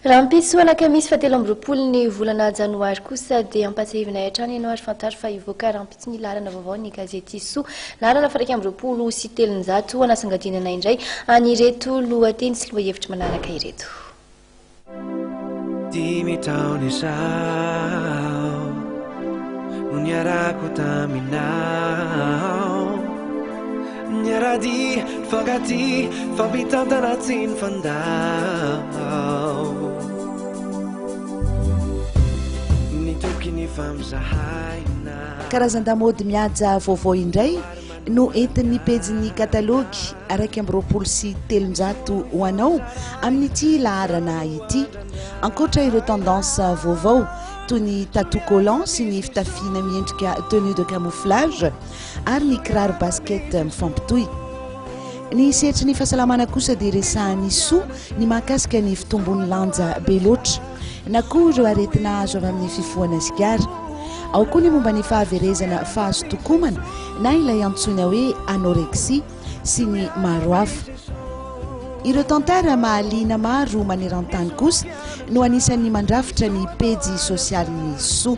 rahampitso anakamisy fatelo amby roapolo ny volana janoary kosa dia ampatsahivina hatrany ianao ary fantary fa hivoaka rahampitso ny laharana vaovao ny gazety so laharana faraiky amby roapolo sy telonjato anasangadinana indray anireto lohateny sy lohahevitra manaraka ireto. Dimy taona izao no niarako taminao, niarady fankaty fampitantana tsy ny fandao, nitoky ny famzahaina. Karazan-damody mihaja vaovao indray no entin'ny pejin'ny katalogy araiky amby roapolo sy telonjato ho anao amin'ity laharana ity. Ankoatra ireo tendance vaovao toy ny tatou collant sy ny fitafiana miendrika tenue de camouflage ary ny kiraro basket mifampitohy. Ny sehatry ny fahasalamana kosa dia resahan'ny so ny mahakasika ny fitombon'ny lanja be loatra na koa ireo aretina azo avy amin'ny fifohana sigara. Ao koa ny momba ny fahaverezana fahazotokomana na ilay antsoina hoe anorexia sy ny maro hafa. Ireo tantara mahaliana maro maneran-tany kosa no anisan'ny mandrafitra ny pejy sosialin'ny so.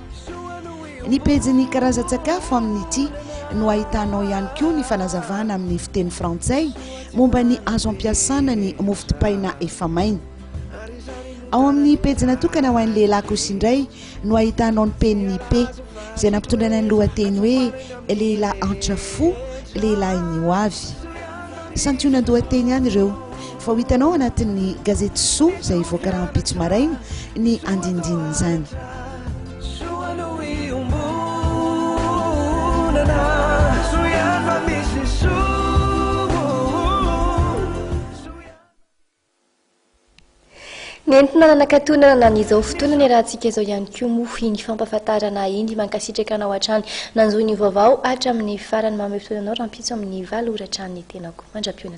Ny pejin'ny karazan-tsakafo amin'ity no ahitanao ihany koa ny fanazavana amin'ny fiteny frantsay momba ny azo ampiasana ny mofo dipaina efa maina. Ao amin'ny pejy natokana ho an'ny lehilahy kosa indray no ahitanao ny peniny P izay nampitondrana ny lohateny hoe lehilahy antra fo, lehilahy ny hoavy. Santionan-dohateny ihany ireo fa ho hitanao anatin'ny gazety so izay hivoaka rahampitso maraina ny andindininy izany. Nentina nanakatonana n'izao fotoana ny rahantsika izao ihany koa mofo ny fampahafantarana iny mankasitraka anao hatrany nanjoy ny vaovao hatramin'ny farany mamefotoananao rahampitso amin'ny 7 ora hatrany ny tenako mandrapiona.